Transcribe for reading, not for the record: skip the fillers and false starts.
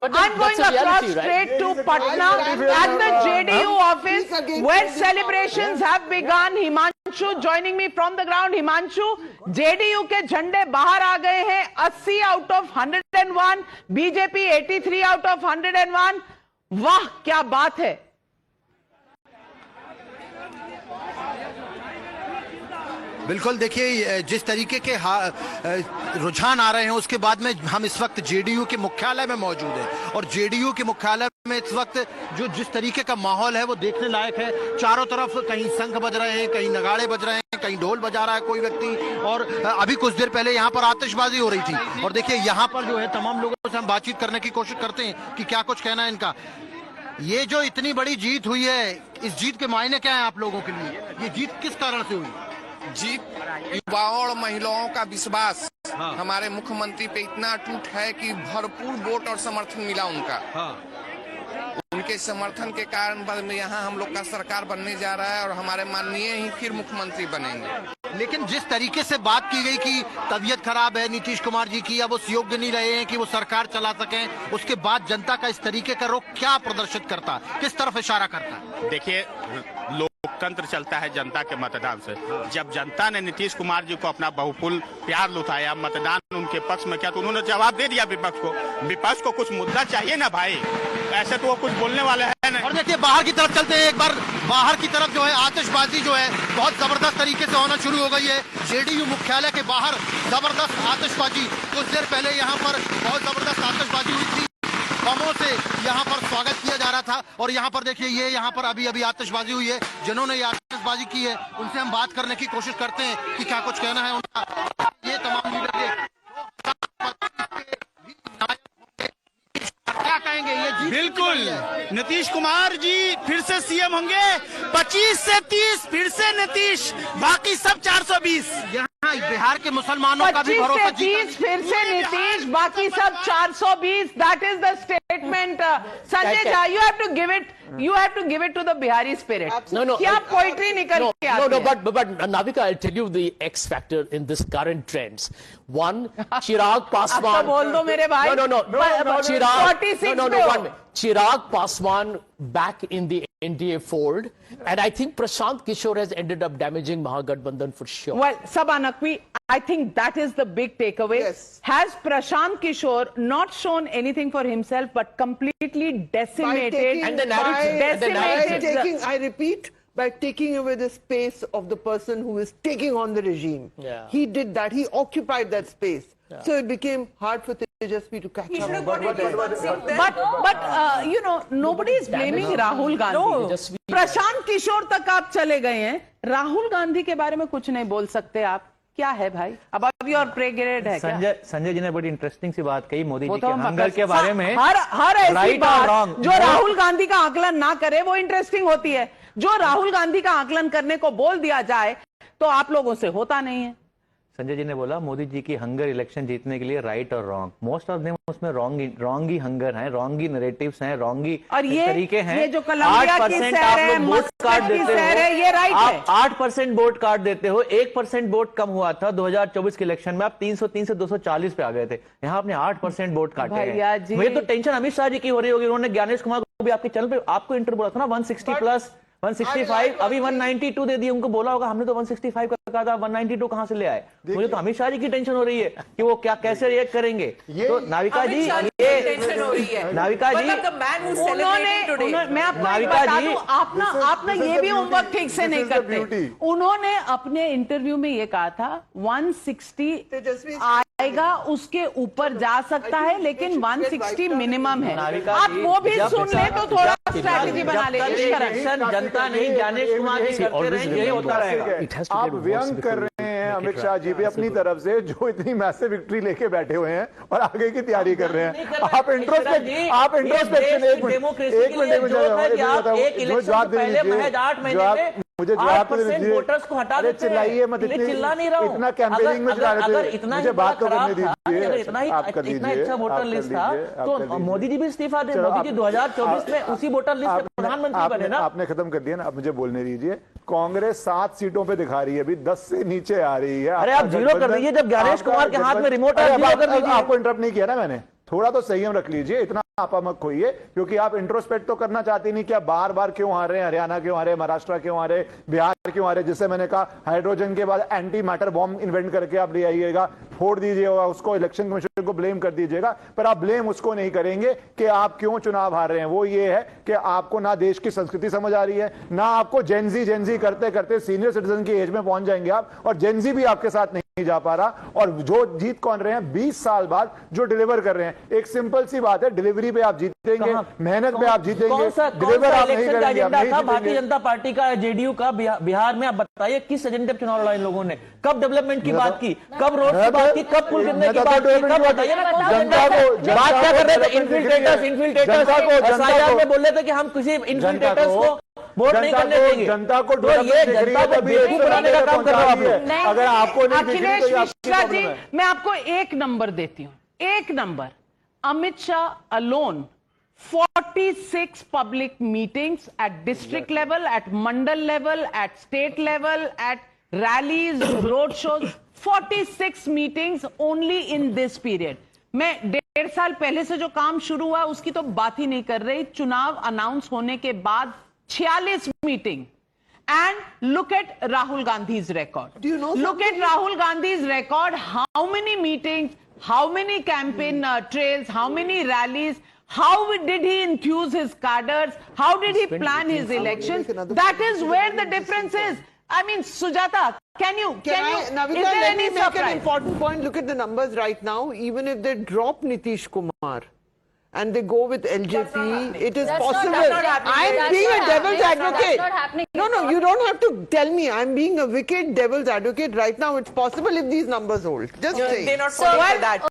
I'm going across straight to Patna at the JDU office where celebrations have begun. Himanshu joining me from the ground. Himanshu, JDU के झंडे बाहर आ गए हैं. 80 out of 101, BJP 83 out of 101. वाह क्या बात है. बिल्कुल, देखिए जिस तरीके के रुझान आ रहे हैं उसके बाद में हम इस वक्त जेडीयू के मुख्यालय में मौजूद हैं और जेडीयू के मुख्यालय में इस वक्त जो जिस तरीके का माहौल है वो देखने लायक है. चारों तरफ कहीं शंख बज रहे हैं, कहीं नगाड़े बज रहे हैं, कहीं ढोल बजा रहा है कोई व्यक्ति, और अभी कुछ देर पहले यहाँ पर आतिशबाजी हो रही थी. और देखिए यहाँ पर जो है तमाम लोगों से हम बातचीत करने की कोशिश करते हैं कि क्या कुछ कहना है इनका. ये जो इतनी बड़ी जीत हुई है, इस जीत के मायने क्या है आप लोगों के लिए? ये जीत किस कारण से हुई? जीत युवाओं और महिलाओं का विश्वास हमारे मुख्यमंत्री पे इतना अटूट है कि भरपूर वोट और समर्थन मिला उनका. उनके समर्थन के कारण यहाँ हम लोग का सरकार बनने जा रहा है और हमारे माननीय ही फिर मुख्यमंत्री बनेंगे. लेकिन जिस तरीके से बात की गई कि तबीयत खराब है नीतीश कुमार जी की, अब वो योग्य नहीं रहे हैं कि वो सरकार चला सकें, उसके बाद जनता का इस तरीके का रुख क्या प्रदर्शित करता, किस तरफ इशारा करता? देखिए, लोकतंत्र चलता है जनता के मतदान से. जब जनता ने नीतीश कुमार जी को अपना बहुपुल प्यार लुटाया, मतदान उनके पक्ष में किया, तो उन्होंने जवाब दे दिया विपक्ष को. विपक्ष को कुछ मुद्दा चाहिए ना भाई, ऐसे तो वो कुछ बोलने वाले हैं नहीं. और देखिए बाहर की तरफ चलते हैं. एक बार बाहर की तरफ जो है आतिशबाजी जो है बहुत जबरदस्त तरीके से होना शुरू हो गई है. जेडीयू मुख्यालय के बाहर जबरदस्त आतिशबाजी, कुछ देर पहले यहाँ पर बहुत जबरदस्त आतिशबाजी हुई थी. बमों से यहाँ पर स्वागत किया जा रहा था और यहाँ पर देखिए ये यहाँ पर अभी आतिशबाजी हुई है. जिन्होंने ये आतिशबाजी की है उनसे हम बात करने की कोशिश करते हैं कि क्या कुछ कहना है उनका. ये तमाम लीडर क्या कहेंगे? ये जीत बिल्कुल नीतीश कुमार जी फिर से सीएम होंगे. 25 से 30 फिर से नीतीश, बाकी सब 420. यहाँ बिहार के मुसलमानों का भी भरोसा. 25 से 30 फिर से नीतीश, बाकी सब 420. That is the statement. Sanjay Jha, you have to give it to the Bihari spirit. No. क्या पोइट्री निकल के आती है? No, but Navika, I'll tell you the X factor in this current trends. One, Chirag Paswan. अब तो बोल दो मेरे भाई. No. Chirag. 46 No, 1 minute. Chirag Paswan back in the NDA fold, and I think Prashant Kishore has ended up damaging Mahagathbandhan for sure. Well, Sabha Naqvi, I think that is the big takeaway. Yes. Has Prashant Kishore not shown anything for himself but completely decimated And the narrative. I repeat, by taking away the space of the person who is taking on the regime. Yeah. He did that. He occupied that space. Yeah. So it became hard for Tejasvi to catch up. But you know, nobody is blaming Rahul Gandhi. No. Prashant Kishor तक आप चले गए हैं, राहुल गांधी के बारे में कुछ नहीं बोल सकते आप? क्या है भाई? अब अभी और प्रे ग्रेड है क्या? संजय जी ने बड़ी इंटरेस्टिंग सी बात कही मोदी जी के हंगर के बारे में. हर ऐसी बात जो राहुल गांधी का आकलन ना करे वो इंटरेस्टिंग होती है. जो राहुल गांधी का आकलन करने को बोल दिया जाए तो आप लोगों से होता नहीं है. संजय जी ने बोला मोदी जी की हंगर इलेक्शन जीतने के लिए राइट और रॉन्ग, मोस्ट ऑफ देम उसमें रॉन्ग ही हंगर है, रॉन्ग ही नैरेटिव्स हैं, रॉन्ग ही तरीके हैं. ये जो कोलंबिया की सैर है, वोट कार्ड देते हो, ये राइट है. आप 8% वोट कार्ड देते हो. 1% वोट कम हुआ था 2024 के इलेक्शन में, आप 303 से 240 पे आ गए थे. यहाँ आपने 8% वोट काटे हैं. मुझे तो टेंशन अमित शाह जी की हो रही होगी. उन्होंने ज्ञानेश कुमार को भी आपके चैनल पे आपको इंटरव्यू बोला था ना, 160 प्लस 165, अभी 192 दे दिए. उनको बोला होगा हमने तो 165 का कहा था, 192 कहां से ले आए? मुझे तो अमित शाह जी की टेंशन हो रही है कि वो क्या कैसे रिएक्ट करेंगे. तो नाविका जी, ये नाविका जी, मैं आपको बता दूं, आप ना ये भी होमवर्क ठीक से नहीं करते. उन्होंने अपने इंटरव्यू में ये कहा था 160 आएगा, उसके ऊपर जा सकता है, लेकिन 160 मिनिमम है. आप वो भी सुन ले तो थोड़ा स्ट्रैटेजी बना ले. जनता नहीं, ज्ञानेश कुमार जी करते रहेंगे, ये होता रहेगा. आप व्यंग कर रहे हैं अमित शाह जी भी अपनी तरफ से, जो इतनी मैसिव विक्ट्री लेके बैठे हुए हैं और आगे की तैयारी कर रहे हैं. आप इंट्रोस्पेक्शन एक मिनट मुझे जवाब तो दीजिए. वोटर्स को हटा देते हैं. चिल्लाइए मत, चिल्ला नहीं रहा हूं. इतना कैंपेनिंग में चला रहे थे. मुझे बात तो करने दीजिए. इतना अच्छा वोटर लिस्ट था तो मोदी जी भी इस्तीफा दे. मोदी जी 2024 में उसी वोटर लिस्ट से प्रधानमंत्री बने ना. आपने खत्म कर दिया ना, अब मुझे बोलने दीजिए. कांग्रेस 7 सीटों पे दिखा रही है, अभी 10 से नीचे आ रही है. अरे आप जीरो कर दीजिए. जब ज्ञानेश कुमार के हाथ में रिमोट है, आपको इंटरप्ट नहीं किया ना मैंने. थोड़ा तो संयम रख लीजिए. इतना आप मत खोइए, क्योंकि आप इंट्रोस्पेक्ट तो करना चाहते नहीं कि आप बार बार क्यों हार रहे हैं, हरियाणा क्यों हारे, महाराष्ट्र क्यों हारे, बिहार क्यों हारे। जिससे मैंने कहा हाइड्रोजन के बाद एंटी मैटर बॉम्ब इन्वेंट करके आप ले आइएगा, फोड़ दीजिएगा उसको, इलेक्शन कमीशन को ब्लेम कर दीजिएगा, पर आप ब्लेम उसको नहीं करेंगे कि आप क्यों चुनाव हार रहे हैं। वो ये है कि आपको ना देश की संस्कृति समझ आ रही है, ना आपको जेनजी करते करते सीनियर सिटीजन की एज में पहुंच जाएंगे आप, और जेनजी भी आपके साथ नहीं जा पा रहा। और जो जीत कौन रहे हैं 20 साल बाद, जो डिलीवर कर रहे हैं। एक सिंपल सी बात है, डिलीवरी पे आप जीतेंगे, मेहनत पे आप जीतेंगे, डिलीवर आप नहीं करेंगे, आप नहीं जीतेंगे। भारतीय जनता पार्टी का, जेडीयू का बिहार में, आप बताइए किस एजेंडे पे चुनाव लड़ा इन लोगों ने? कब डेवलपमेंट की बात की, कब रोड की बात की, कब पुल गिरने की बात की, कब बताइए ना? बात क्या कर रहे थे? इन्फिल्ट्रेटर्स एसआईआर में बोल रहे थे कि हम किसी इन्फिल्ट्रेटर्स को वोट नहीं करने देंगे। जनता को तो ये जनता को बेवकूफ बनाने का काम कर रहे हो आप लोग। अगर आपको नहीं अखिलेश मिश्रा जी, मैं आपको एक नंबर देती हूं, एक number. Amit Shah alone 46 public meetings at district level, at mandal level, at state level, at rallies, road shows, 46 meetings only in this period. मैं 1.5 साल पहले से जो काम शुरू हुआ उसकी तो बात ही नहीं कर रही। चुनाव अनाउंस होने के बाद 46 meeting. And look at Rahul Gandhi's record. Do you know Look at Rahul Gandhi's record. How many meetings, how many campaign trails, how many rallies, how did he enthuse his cadres? How did he plan his elections? That is where the difference is. I mean, Sujata, can you, Navita, is there let any me make an surprise? important point. Look at the numbers right now. Even if they drop Nitish Kumar and they go with LJP, it is possible. I'm being a devil's advocate. No, you don't have to tell me. I'm being a wicked devil's advocate right now. It's possible if these numbers hold. Just saying. They're not falling for that.